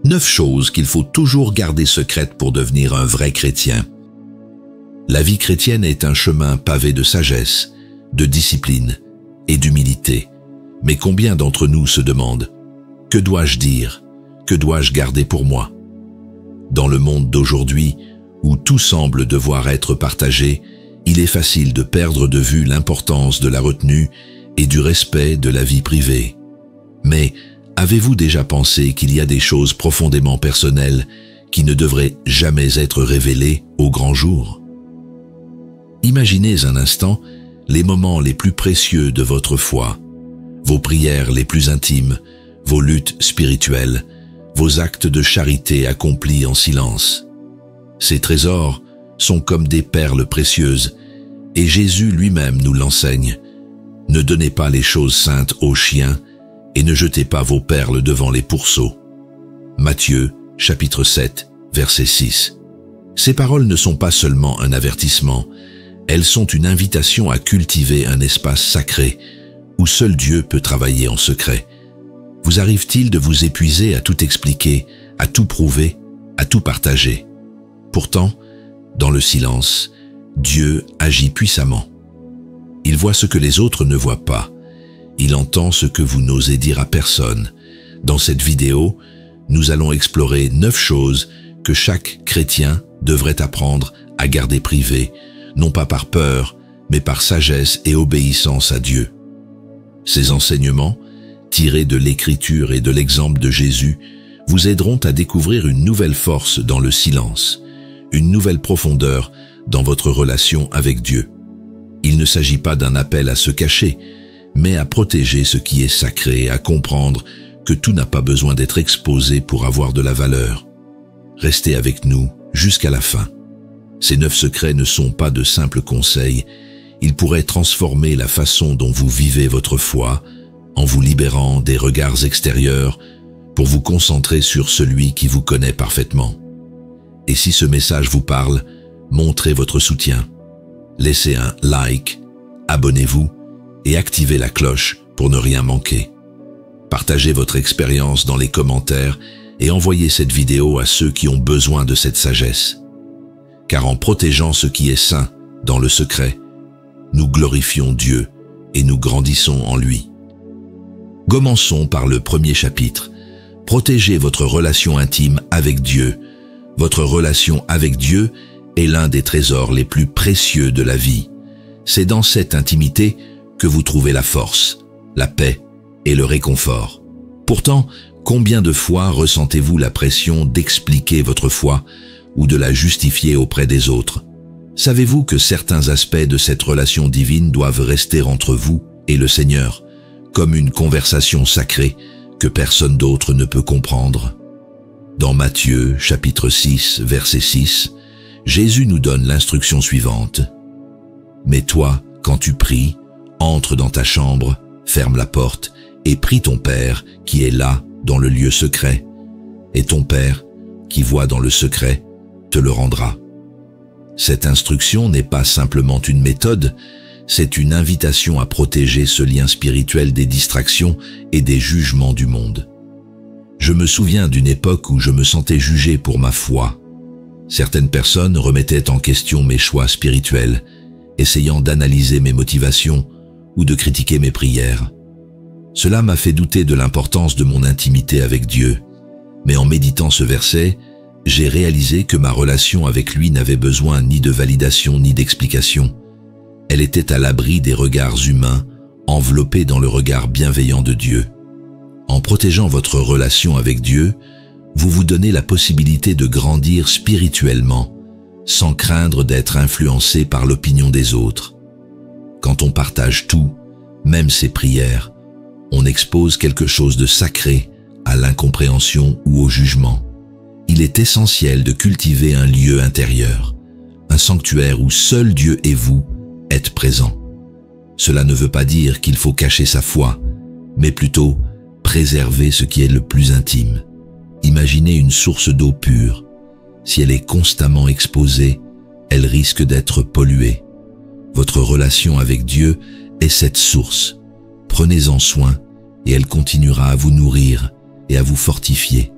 9 choses qu'il faut toujours garder secrètes pour devenir un vrai chrétien. La vie chrétienne est un chemin pavé de sagesse, de discipline et d'humilité. Mais combien d'entre nous se demandent « Que dois-je dire? Que dois-je garder pour moi ?» Dans le monde d'aujourd'hui, où tout semble devoir être partagé, il est facile de perdre de vue l'importance de la retenue et du respect de la vie privée. Mais avez-vous déjà pensé qu'il y a des choses profondément personnelles qui ne devraient jamais être révélées au grand jour? Imaginez un instant les moments les plus précieux de votre foi, vos prières les plus intimes, vos luttes spirituelles, vos actes de charité accomplis en silence. Ces trésors sont comme des perles précieuses, et Jésus lui-même nous l'enseigne. Ne donnez pas les choses saintes aux chiens, et ne jetez pas vos perles devant les pourceaux. Matthieu, chapitre 7, verset 6. Ces paroles ne sont pas seulement un avertissement, elles sont une invitation à cultiver un espace sacré, où seul Dieu peut travailler en secret. Vous arrive-t-il de vous épuiser à tout expliquer, à tout prouver, à tout partager? Pourtant, dans le silence, Dieu agit puissamment. Il voit ce que les autres ne voient pas. Il entend ce que vous n'osez dire à personne. Dans cette vidéo, nous allons explorer 9 choses que chaque chrétien devrait apprendre à garder privées, non pas par peur, mais par sagesse et obéissance à Dieu. Ces enseignements, tirés de l'Écriture et de l'exemple de Jésus, vous aideront à découvrir une nouvelle force dans le silence, une nouvelle profondeur dans votre relation avec Dieu. Il ne s'agit pas d'un appel à se cacher, mais à protéger ce qui est sacré, à comprendre que tout n'a pas besoin d'être exposé pour avoir de la valeur. Restez avec nous jusqu'à la fin. Ces 9 secrets ne sont pas de simples conseils, ils pourraient transformer la façon dont vous vivez votre foi, en vous libérant des regards extérieurs pour vous concentrer sur celui qui vous connaît parfaitement. Et si ce message vous parle, montrez votre soutien. Laissez un like, abonnez-vous et activez la cloche pour ne rien manquer. Partagez votre expérience dans les commentaires et envoyez cette vidéo à ceux qui ont besoin de cette sagesse. Car en protégeant ce qui est saint dans le secret, nous glorifions Dieu et nous grandissons en lui. Commençons par le premier chapitre. Protégez votre relation intime avec Dieu. Votre relation avec Dieu est l'un des trésors les plus précieux de la vie. C'est dans cette intimité que vous trouvez la force, la paix et le réconfort. Pourtant, combien de fois ressentez-vous la pression d'expliquer votre foi ou de la justifier auprès des autres? Savez-vous que certains aspects de cette relation divine doivent rester entre vous et le Seigneur, comme une conversation sacrée que personne d'autre ne peut comprendre? Dans Matthieu, chapitre 6, verset 6, Jésus nous donne l'instruction suivante. « Mais toi, quand tu pries, entre dans ta chambre, ferme la porte et prie ton Père qui est là dans le lieu secret. Et ton Père, qui voit dans le secret, te le rendra. » Cette instruction n'est pas simplement une méthode, c'est une invitation à protéger ce lien spirituel des distractions et des jugements du monde. Je me souviens d'une époque où je me sentais jugé pour ma foi. Certaines personnes remettaient en question mes choix spirituels, essayant d'analyser mes motivations ou de critiquer mes prières. Cela m'a fait douter de l'importance de mon intimité avec Dieu. Mais en méditant ce verset, j'ai réalisé que ma relation avec lui n'avait besoin ni de validation ni d'explication. Elle était à l'abri des regards humains, enveloppée dans le regard bienveillant de Dieu. En protégeant votre relation avec Dieu, vous vous donnez la possibilité de grandir spirituellement, sans craindre d'être influencé par l'opinion des autres. Quand on partage tout, même ses prières, on expose quelque chose de sacré à l'incompréhension ou au jugement. Il est essentiel de cultiver un lieu intérieur, un sanctuaire où seul Dieu et vous êtes présents. Cela ne veut pas dire qu'il faut cacher sa foi, mais plutôt préserver ce qui est le plus intime. Imaginez une source d'eau pure. Si elle est constamment exposée, elle risque d'être polluée. Votre relation avec Dieu est cette source. Prenez-en soin et elle continuera à vous nourrir et à vous fortifier.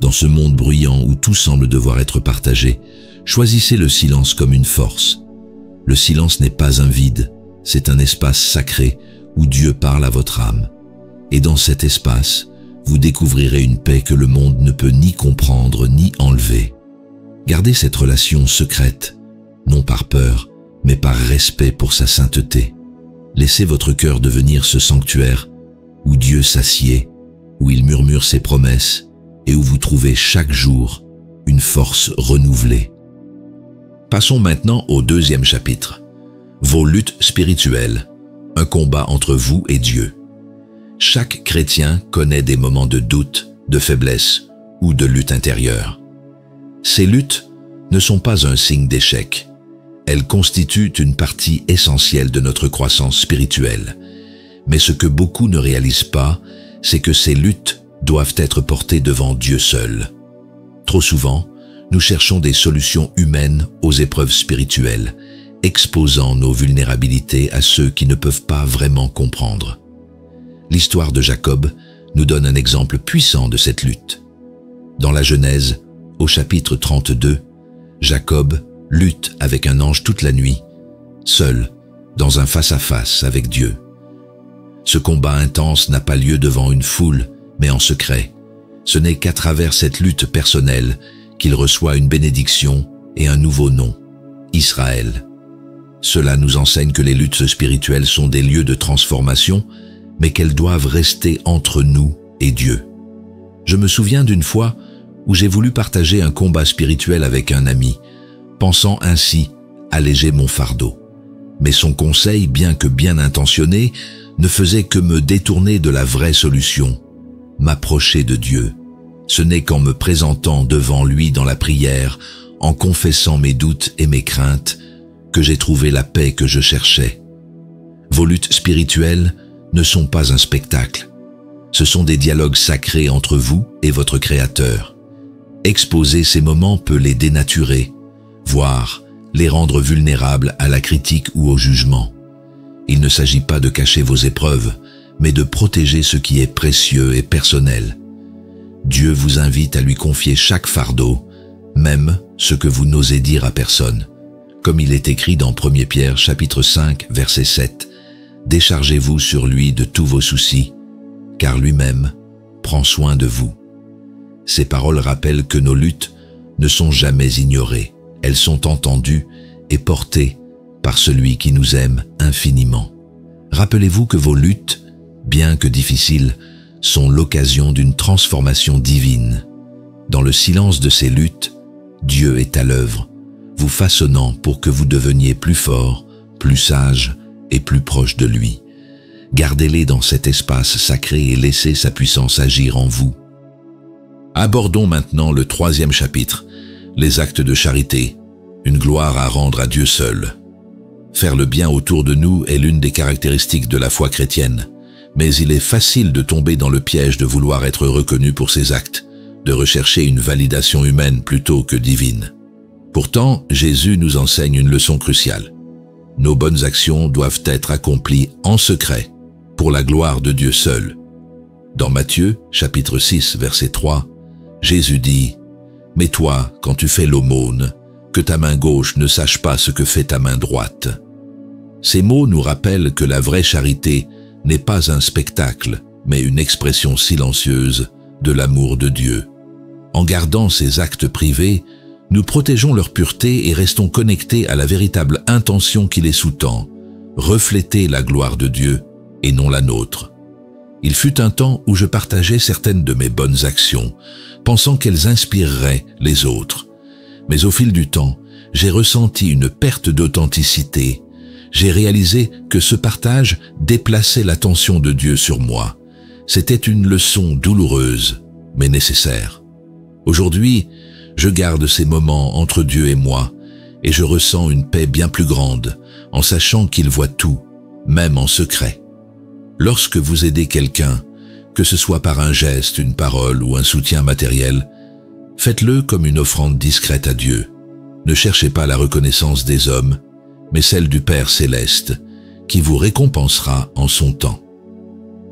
Dans ce monde bruyant où tout semble devoir être partagé, choisissez le silence comme une force. Le silence n'est pas un vide, c'est un espace sacré où Dieu parle à votre âme. Et dans cet espace, vous découvrirez une paix que le monde ne peut ni comprendre ni enlever. Gardez cette relation secrète, non par peur, mais par respect pour sa sainteté. Laissez votre cœur devenir ce sanctuaire où Dieu s'assied, où il murmure ses promesses et où vous trouvez chaque jour une force renouvelée. Passons maintenant au deuxième chapitre. Vos luttes spirituelles, un combat entre vous et Dieu. Chaque chrétien connaît des moments de doute, de faiblesse ou de lutte intérieure. Ces luttes ne sont pas un signe d'échec. Elles constituent une partie essentielle de notre croissance spirituelle. Mais ce que beaucoup ne réalisent pas, c'est que ces luttes doivent être portées devant Dieu seul. Trop souvent, nous cherchons des solutions humaines aux épreuves spirituelles, exposant nos vulnérabilités à ceux qui ne peuvent pas vraiment comprendre. L'histoire de Jacob nous donne un exemple puissant de cette lutte. Dans la Genèse, au chapitre 32, Jacob lutte avec un ange toute la nuit, seul, dans un face-à-face avec Dieu. Ce combat intense n'a pas lieu devant une foule, mais en secret. Ce n'est qu'à travers cette lutte personnelle qu'il reçoit une bénédiction et un nouveau nom, Israël. Cela nous enseigne que les luttes spirituelles sont des lieux de transformation, mais qu'elles doivent rester entre nous et Dieu. Je me souviens d'une fois où j'ai voulu partager un combat spirituel avec un ami, pensant ainsi alléger mon fardeau. Mais son conseil, bien que bien intentionné, ne faisait que me détourner de la vraie solution, m'approcher de Dieu. Ce n'est qu'en me présentant devant lui dans la prière, en confessant mes doutes et mes craintes, que j'ai trouvé la paix que je cherchais. Vos luttes spirituelles ne sont pas un spectacle. Ce sont des dialogues sacrés entre vous et votre Créateur. Exposer ces moments peut les dénaturer, voire les rendre vulnérables à la critique ou au jugement. Il ne s'agit pas de cacher vos épreuves, mais de protéger ce qui est précieux et personnel. Dieu vous invite à lui confier chaque fardeau, même ce que vous n'osez dire à personne. Comme il est écrit dans 1 Pierre chapitre 5, verset 7, « Déchargez-vous sur lui de tous vos soucis, car lui-même prend soin de vous. » Ces paroles rappellent que nos luttes ne sont jamais ignorées. Elles sont entendues et portées par celui qui nous aime infiniment. Rappelez-vous que vos luttes, bien que difficiles, sont l'occasion d'une transformation divine. Dans le silence de ces luttes, Dieu est à l'œuvre, vous façonnant pour que vous deveniez plus fort, plus sage et plus proche de lui. Gardez-les dans cet espace sacré et laissez sa puissance agir en vous. Abordons maintenant le troisième chapitre, les actes de charité, une gloire à rendre à Dieu seul. Faire le bien autour de nous est l'une des caractéristiques de la foi chrétienne, mais il est facile de tomber dans le piège de vouloir être reconnu pour ses actes, de rechercher une validation humaine plutôt que divine. Pourtant, Jésus nous enseigne une leçon cruciale. Nos bonnes actions doivent être accomplies en secret, pour la gloire de Dieu seul. Dans Matthieu, chapitre 6, verset 3, Jésus dit « Mais toi, quand tu fais l'aumône, que ta main gauche ne sache pas ce que fait ta main droite. » Ces mots nous rappellent que la vraie charité n'est pas un spectacle, mais une expression silencieuse de l'amour de Dieu. En gardant ces actes privés, nous protégeons leur pureté et restons connectés à la véritable intention qui les sous-tend, refléter la gloire de Dieu et non la nôtre. Il fut un temps où je partageais certaines de mes bonnes actions, pensant qu'elles inspireraient les autres. Mais au fil du temps, j'ai ressenti une perte d'authenticité. J'ai réalisé que ce partage déplaçait l'attention de Dieu sur moi. C'était une leçon douloureuse, mais nécessaire. Aujourd'hui, je garde ces moments entre Dieu et moi, et je ressens une paix bien plus grande, en sachant qu'il voit tout, même en secret. Lorsque vous aidez quelqu'un, que ce soit par un geste, une parole ou un soutien matériel, faites-le comme une offrande discrète à Dieu. Ne cherchez pas la reconnaissance des hommes, mais celle du Père céleste, qui vous récompensera en son temps.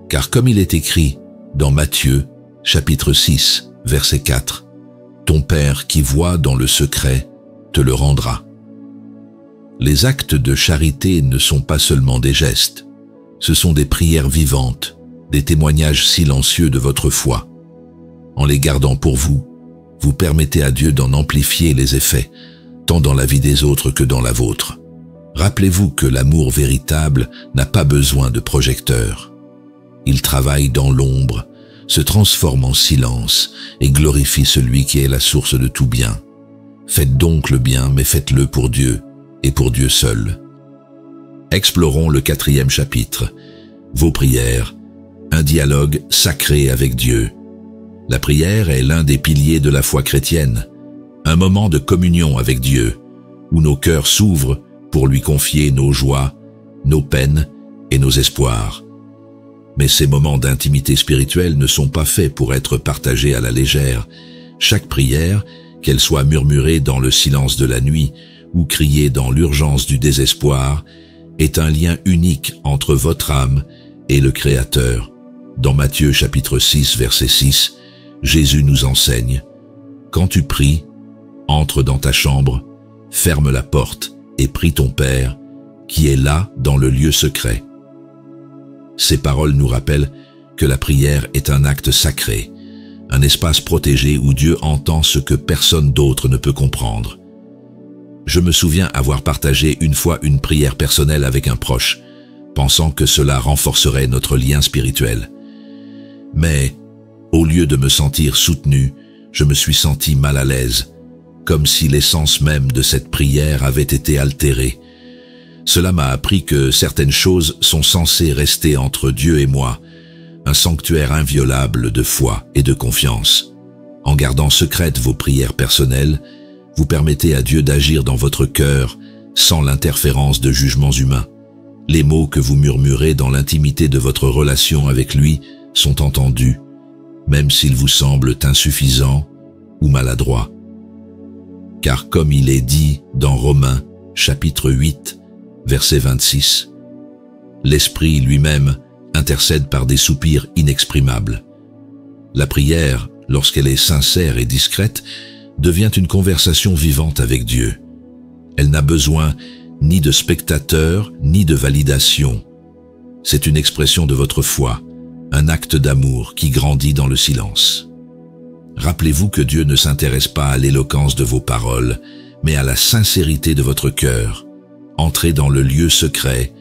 Car comme il est écrit dans Matthieu, chapitre 6, verset 4. Ton Père qui voit dans le secret te le rendra. Les actes de charité ne sont pas seulement des gestes, ce sont des prières vivantes, des témoignages silencieux de votre foi. En les gardant pour vous, vous permettez à Dieu d'en amplifier les effets, tant dans la vie des autres que dans la vôtre. Rappelez-vous que l'amour véritable n'a pas besoin de projecteur. Il travaille dans l'ombre, se transforme en silence et glorifie celui qui est la source de tout bien. Faites donc le bien, mais faites-le pour Dieu et pour Dieu seul. Explorons le 4e chapitre. Vos prières, un dialogue sacré avec Dieu. La prière est l'un des piliers de la foi chrétienne, un moment de communion avec Dieu, où nos cœurs s'ouvrent pour lui confier nos joies, nos peines et nos espoirs. Mais ces moments d'intimité spirituelle ne sont pas faits pour être partagés à la légère. Chaque prière, qu'elle soit murmurée dans le silence de la nuit ou criée dans l'urgence du désespoir, est un lien unique entre votre âme et le Créateur. Dans Matthieu chapitre 6, verset 6, Jésus nous enseigne « Quand tu pries, entre dans ta chambre, ferme la porte et prie ton Père, qui est là dans le lieu secret. » Ces paroles nous rappellent que la prière est un acte sacré, un espace protégé où Dieu entend ce que personne d'autre ne peut comprendre. Je me souviens avoir partagé une fois une prière personnelle avec un proche, pensant que cela renforcerait notre lien spirituel. Mais, au lieu de me sentir soutenu, je me suis senti mal à l'aise, comme si l'essence même de cette prière avait été altérée. Cela m'a appris que certaines choses sont censées rester entre Dieu et moi, un sanctuaire inviolable de foi et de confiance. En gardant secrètes vos prières personnelles, vous permettez à Dieu d'agir dans votre cœur sans l'interférence de jugements humains. Les mots que vous murmurez dans l'intimité de votre relation avec lui sont entendus, même s'ils vous semblent insuffisants ou maladroits. Car comme il est dit dans Romains, chapitre 8, verset 26, l'Esprit lui-même intercède par des soupirs inexprimables. La prière, lorsqu'elle est sincère et discrète, devient une conversation vivante avec Dieu. Elle n'a besoin ni de spectateurs, ni de validation. C'est une expression de votre foi, un acte d'amour qui grandit dans le silence. Rappelez-vous que Dieu ne s'intéresse pas à l'éloquence de vos paroles, mais à la sincérité de votre cœur. Entrez dans le lieu secret,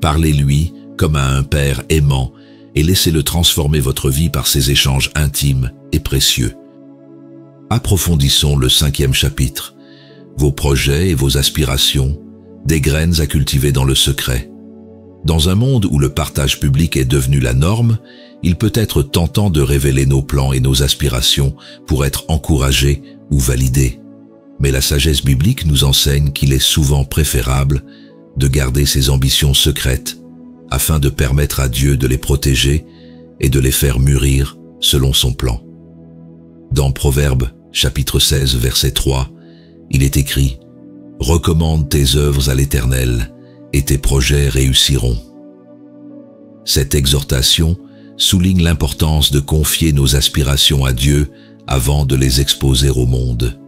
parlez-lui comme à un père aimant et laissez-le transformer votre vie par ces échanges intimes et précieux. Approfondissons le 5e chapitre. Vos projets et vos aspirations, des graines à cultiver dans le secret. Dans un monde où le partage public est devenu la norme, il peut être tentant de révéler nos plans et nos aspirations pour être encouragés ou validés. Mais la sagesse biblique nous enseigne qu'il est souvent préférable de garder ses ambitions secrètes afin de permettre à Dieu de les protéger et de les faire mûrir selon son plan. Dans Proverbes, chapitre 16, verset 3, il est écrit « Recommande tes œuvres à l'Éternel, et tes projets réussiront. » Cette exhortation souligne l'importance de confier nos aspirations à Dieu avant de les exposer au monde.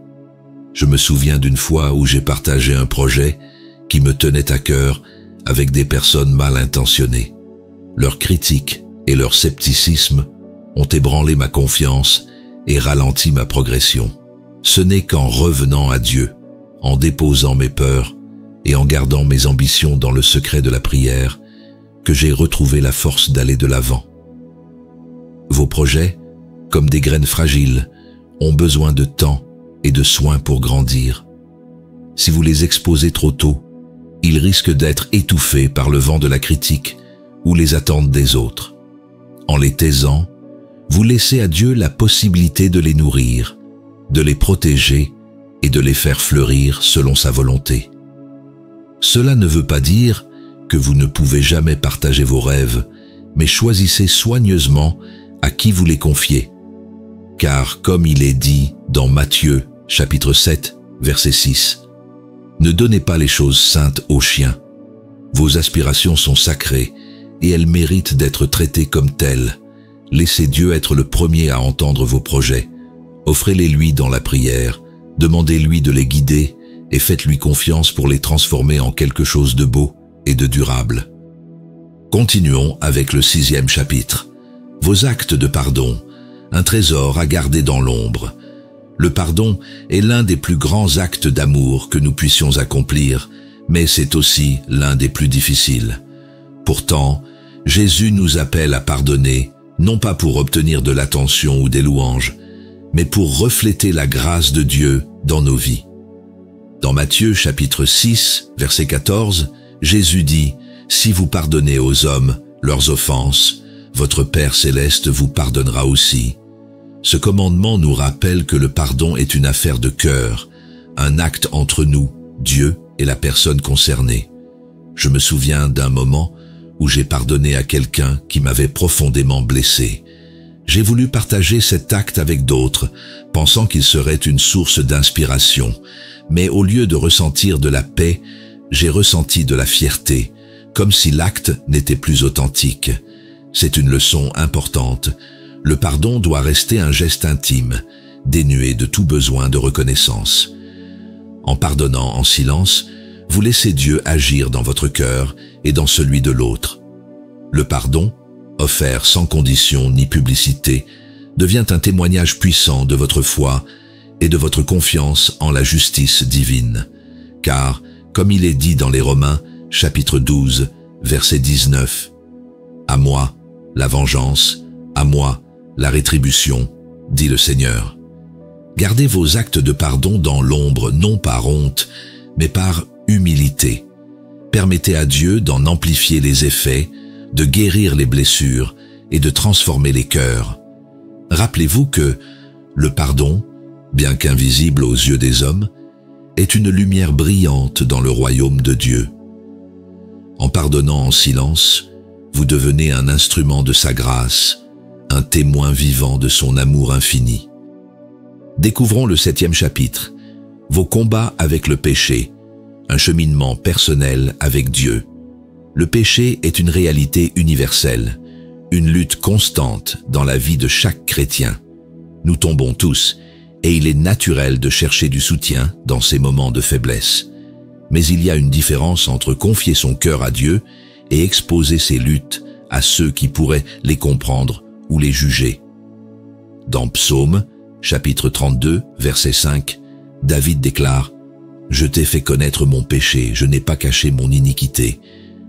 Je me souviens d'une fois où j'ai partagé un projet qui me tenait à cœur avec des personnes mal intentionnées. Leurs critiques et leur scepticisme ont ébranlé ma confiance et ralenti ma progression. Ce n'est qu'en revenant à Dieu, en déposant mes peurs et en gardant mes ambitions dans le secret de la prière, que j'ai retrouvé la force d'aller de l'avant. Vos projets, comme des graines fragiles, ont besoin de temps et de soins pour grandir. Si vous les exposez trop tôt, ils risquent d'être étouffés par le vent de la critique ou les attentes des autres. En les taisant, vous laissez à Dieu la possibilité de les nourrir, de les protéger et de les faire fleurir selon sa volonté. Cela ne veut pas dire que vous ne pouvez jamais partager vos rêves, mais choisissez soigneusement à qui vous les confiez. Car comme il est dit dans Matthieu, chapitre 7, verset 6, « Ne donnez pas les choses saintes aux chiens. Vos aspirations sont sacrées et elles méritent d'être traitées comme telles. Laissez Dieu être le premier à entendre vos projets, Offrez-les-lui dans la prière, demandez-lui de les guider et faites-lui confiance pour les transformer en quelque chose de beau et de durable. Continuons avec le 6e chapitre. Vos actes de pardon, un trésor à garder dans l'ombre. Le pardon est l'un des plus grands actes d'amour que nous puissions accomplir, mais c'est aussi l'un des plus difficiles. Pourtant, Jésus nous appelle à pardonner, non pas pour obtenir de l'attention ou des louanges, mais pour refléter la grâce de Dieu dans nos vies. Dans Matthieu chapitre 6, verset 14, Jésus dit « Si vous pardonnez aux hommes leurs offenses, votre Père céleste vous pardonnera aussi. » Ce commandement nous rappelle que le pardon est une affaire de cœur, un acte entre nous, Dieu et la personne concernée. Je me souviens d'un moment où j'ai pardonné à quelqu'un qui m'avait profondément blessé. J'ai voulu partager cet acte avec d'autres, pensant qu'il serait une source d'inspiration. Mais au lieu de ressentir de la paix, j'ai ressenti de la fierté, comme si l'acte n'était plus authentique. C'est une leçon importante. Le pardon doit rester un geste intime, dénué de tout besoin de reconnaissance. En pardonnant en silence, vous laissez Dieu agir dans votre cœur et dans celui de l'autre. Le pardon, offert sans condition ni publicité, devient un témoignage puissant de votre foi et de votre confiance en la justice divine. Car, comme il est dit dans les Romains, chapitre 12, verset 19, « À moi, la vengeance, à moi, la rétribution, dit le Seigneur. » Gardez vos actes de pardon dans l'ombre, non par honte, mais par humilité. Permettez à Dieu d'en amplifier les effets, de guérir les blessures et de transformer les cœurs. Rappelez-vous que le pardon, bien qu'invisible aux yeux des hommes, est une lumière brillante dans le royaume de Dieu. En pardonnant en silence, vous devenez un instrument de sa grâce, un témoin vivant de son amour infini. Découvrons le 7e chapitre, vos combats avec le péché, un cheminement personnel avec Dieu. Le péché est une réalité universelle, une lutte constante dans la vie de chaque chrétien. Nous tombons tous, et il est naturel de chercher du soutien dans ces moments de faiblesse. Mais il y a une différence entre confier son cœur à Dieu et exposer ses luttes à ceux qui pourraient les comprendre ou les juger. Dans Psaume, chapitre 32, verset 5, David déclare « Je t'ai fait connaître mon péché, je n'ai pas caché mon iniquité.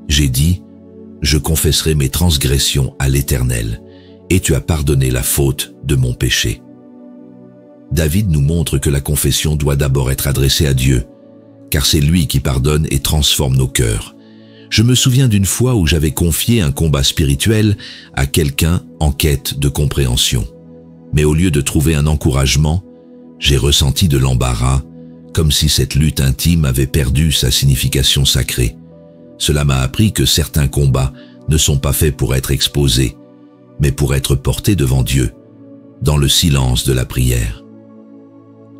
J'ai dit, je confesserai mes transgressions à l'Éternel, et tu as pardonné la faute de mon péché. » David nous montre que la confession doit d'abord être adressée à Dieu, car c'est lui qui pardonne et transforme nos cœurs. Je me souviens d'une fois où j'avais confié un combat spirituel à quelqu'un en quête de compréhension. Mais au lieu de trouver un encouragement, j'ai ressenti de l'embarras, comme si cette lutte intime avait perdu sa signification sacrée. Cela m'a appris que certains combats ne sont pas faits pour être exposés, mais pour être portés devant Dieu, dans le silence de la prière.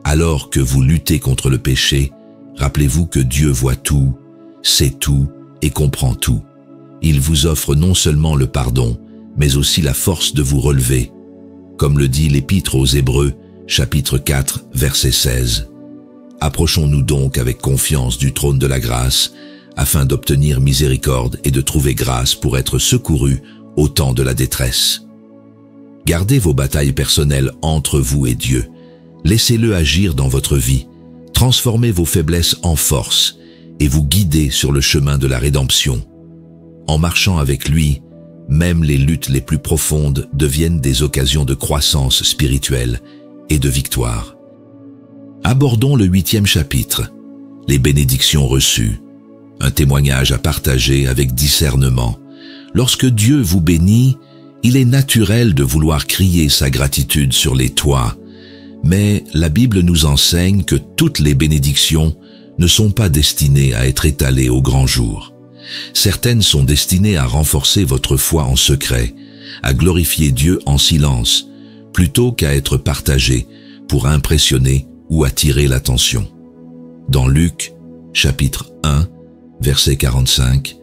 Alors que vous luttez contre le péché, rappelez-vous que Dieu voit tout, sait tout et comprend tout. Il vous offre non seulement le pardon, mais aussi la force de vous relever, comme le dit l'Épître aux Hébreux, chapitre 4, verset 16. Approchons-nous donc avec confiance du trône de la grâce, afin d'obtenir miséricorde et de trouver grâce pour être secourus au temps de la détresse. Gardez vos batailles personnelles entre vous et Dieu. Laissez-le agir dans votre vie. Transformez vos faiblesses en force et vous guidez sur le chemin de la rédemption. En marchant avec lui, même les luttes les plus profondes deviennent des occasions de croissance spirituelle et de victoire. Abordons le 8e chapitre, les bénédictions reçues, un témoignage à partager avec discernement. Lorsque Dieu vous bénit, il est naturel de vouloir crier sa gratitude sur les toits, mais la Bible nous enseigne que toutes les bénédictions ne sont pas destinées à être étalées au grand jour. Certaines sont destinées à renforcer votre foi en secret, à glorifier Dieu en silence, plutôt qu'à être partagées pour impressionner ou attirer l'attention. Dans Luc, chapitre 1, verset 45,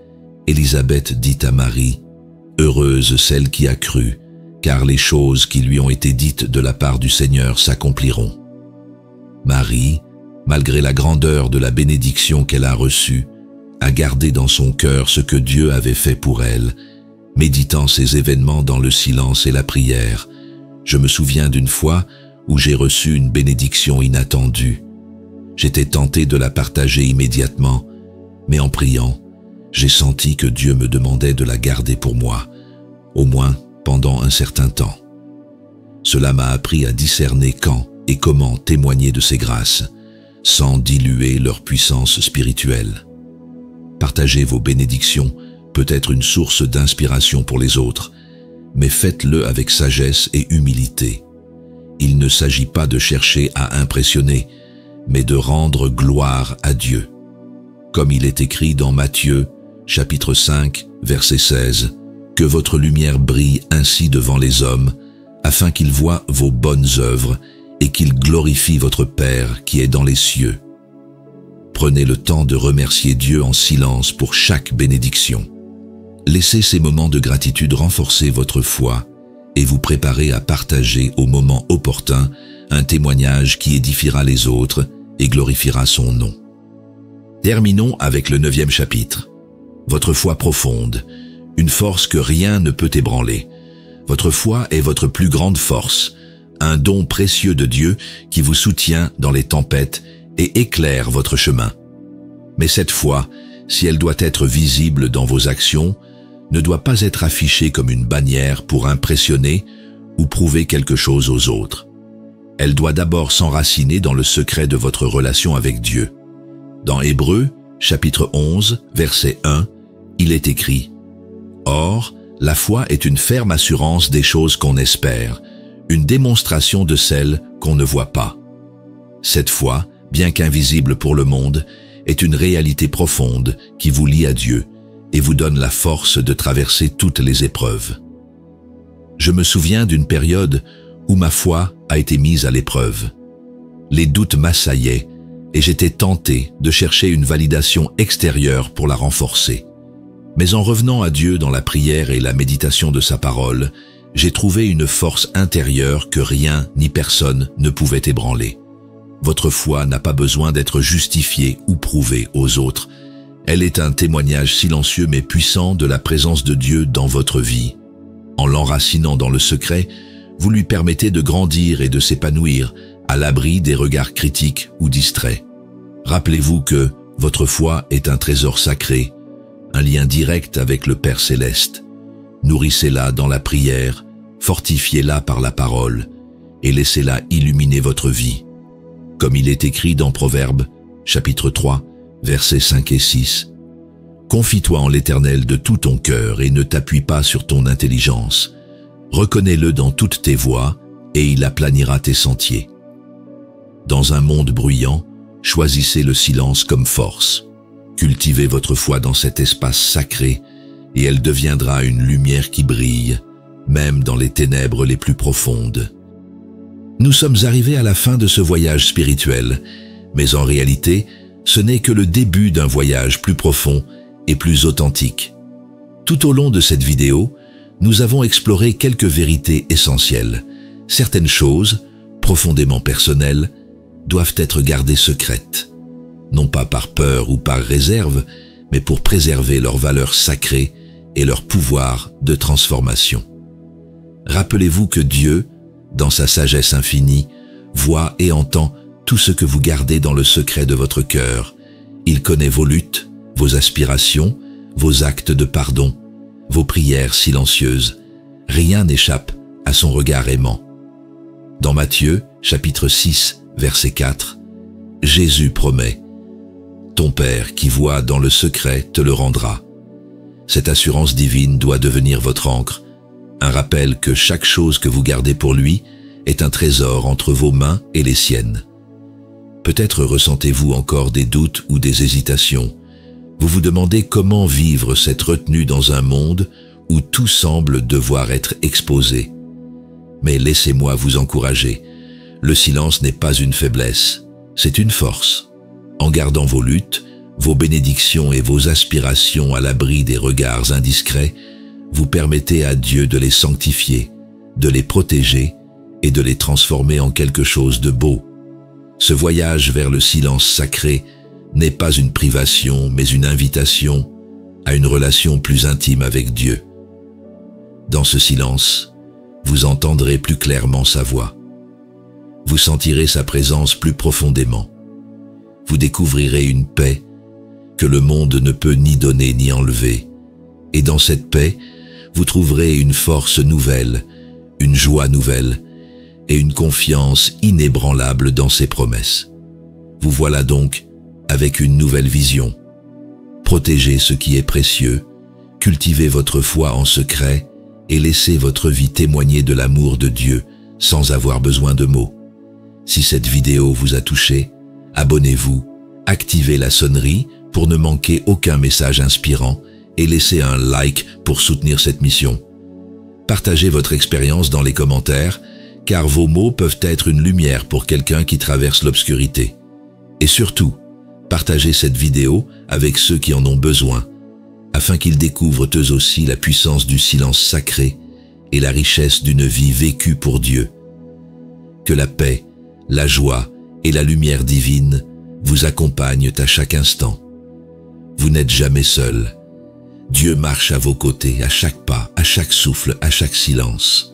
Élisabeth dit à Marie, « Heureuse celle qui a cru, car les choses qui lui ont été dites de la part du Seigneur s'accompliront. Marie, malgré la grandeur de la bénédiction qu'elle a reçue, a gardé dans son cœur ce que Dieu avait fait pour elle, méditant ces événements dans le silence et la prière. Je me souviens d'une fois où j'ai reçu une bénédiction inattendue. J'étais tenté de la partager immédiatement, mais en priant, j'ai senti que Dieu me demandait de la garder pour moi, au moins pendant un certain temps. Cela m'a appris à discerner quand et comment témoigner de ses grâces, sans diluer leur puissance spirituelle. Partager vos bénédictions peut être une source d'inspiration pour les autres, mais faites-le avec sagesse et humilité. Il ne s'agit pas de chercher à impressionner, mais de rendre gloire à Dieu. Comme il est écrit dans Matthieu, chapitre 5, verset 16, « Que votre lumière brille ainsi devant les hommes, afin qu'ils voient vos bonnes œuvres et qu'ils glorifient votre Père qui est dans les cieux. » Prenez le temps de remercier Dieu en silence pour chaque bénédiction. Laissez ces moments de gratitude renforcer votre foi et vous préparer à partager au moment opportun un témoignage qui édifiera les autres et glorifiera son nom. Terminons avec le 9e chapitre. Votre foi profonde, une force que rien ne peut ébranler. Votre foi est votre plus grande force, un don précieux de Dieu qui vous soutient dans les tempêtes et éclaire votre chemin. Mais cette foi, si elle doit être visible dans vos actions, ne doit pas être affichée comme une bannière pour impressionner ou prouver quelque chose aux autres. Elle doit d'abord s'enraciner dans le secret de votre relation avec Dieu. Dans Hébreux, chapitre 11, verset 1, il est écrit « Or, la foi est une ferme assurance des choses qu'on espère, une démonstration de celles qu'on ne voit pas. » Cette foi, bien qu'invisible pour le monde, est une réalité profonde qui vous lie à Dieu et vous donne la force de traverser toutes les épreuves. Je me souviens d'une période où ma foi a été mise à l'épreuve. Les doutes m'assaillaient et j'étais tenté de chercher une validation extérieure pour la renforcer. Mais en revenant à Dieu dans la prière et la méditation de sa parole, j'ai trouvé une force intérieure que rien ni personne ne pouvait ébranler. Votre foi n'a pas besoin d'être justifiée ou prouvée aux autres. Elle est un témoignage silencieux mais puissant de la présence de Dieu dans votre vie. En l'enracinant dans le secret, vous lui permettez de grandir et de s'épanouir, à l'abri des regards critiques ou distraits. Rappelez-vous que votre foi est un trésor sacré, un lien direct avec le Père Céleste. Nourrissez-la dans la prière, fortifiez-la par la parole et laissez-la illuminer votre vie. Comme il est écrit dans Proverbes, chapitre 3, versets 5 et 6. « Confie-toi en l'Éternel de tout ton cœur et ne t'appuie pas sur ton intelligence. Reconnais-le dans toutes tes voies et il aplanira tes sentiers. » Dans un monde bruyant, choisissez le silence comme force. Cultivez votre foi dans cet espace sacré et elle deviendra une lumière qui brille, même dans les ténèbres les plus profondes. Nous sommes arrivés à la fin de ce voyage spirituel, mais en réalité, ce n'est que le début d'un voyage plus profond et plus authentique. Tout au long de cette vidéo, nous avons exploré quelques vérités essentielles. Certaines choses, profondément personnelles, doivent être gardées secrètes, non pas par peur ou par réserve, mais pour préserver leur valeur sacrée et leur pouvoir de transformation. Rappelez-vous que Dieu, dans sa sagesse infinie, voit et entend tout ce que vous gardez dans le secret de votre cœur. Il connaît vos luttes, vos aspirations, vos actes de pardon, vos prières silencieuses. Rien n'échappe à son regard aimant. Dans Matthieu, chapitre 6, verset 4, Jésus promet « Ton Père qui voit dans le secret te le rendra ». Cette assurance divine doit devenir votre ancre, un rappel que chaque chose que vous gardez pour lui est un trésor entre vos mains et les siennes. Peut-être ressentez-vous encore des doutes ou des hésitations. Vous vous demandez comment vivre cette retenue dans un monde où tout semble devoir être exposé. Mais laissez-moi vous encourager. Le silence n'est pas une faiblesse, c'est une force. En gardant vos luttes, vos bénédictions et vos aspirations à l'abri des regards indiscrets, vous permettez à Dieu de les sanctifier, de les protéger et de les transformer en quelque chose de beau. Ce voyage vers le silence sacré n'est pas une privation, mais une invitation à une relation plus intime avec Dieu. Dans ce silence, vous entendrez plus clairement sa voix. Vous sentirez sa présence plus profondément. Vous découvrirez une paix que le monde ne peut ni donner ni enlever. Et dans cette paix, vous trouverez une force nouvelle, une joie nouvelle et une confiance inébranlable dans ses promesses. Vous voilà donc avec une nouvelle vision. Protégez ce qui est précieux, cultivez votre foi en secret et laissez votre vie témoigner de l'amour de Dieu sans avoir besoin de mots. Si cette vidéo vous a touché, abonnez-vous, activez la sonnerie pour ne manquer aucun message inspirant et laissez un like pour soutenir cette mission. Partagez votre expérience dans les commentaires, car vos mots peuvent être une lumière pour quelqu'un qui traverse l'obscurité. Et surtout, partagez cette vidéo avec ceux qui en ont besoin, afin qu'ils découvrent eux aussi la puissance du silence sacré et la richesse d'une vie vécue pour Dieu. Que la paix, la joie et la lumière divine vous accompagnent à chaque instant. Vous n'êtes jamais seul. Dieu marche à vos côtés, à chaque pas, à chaque souffle, à chaque silence.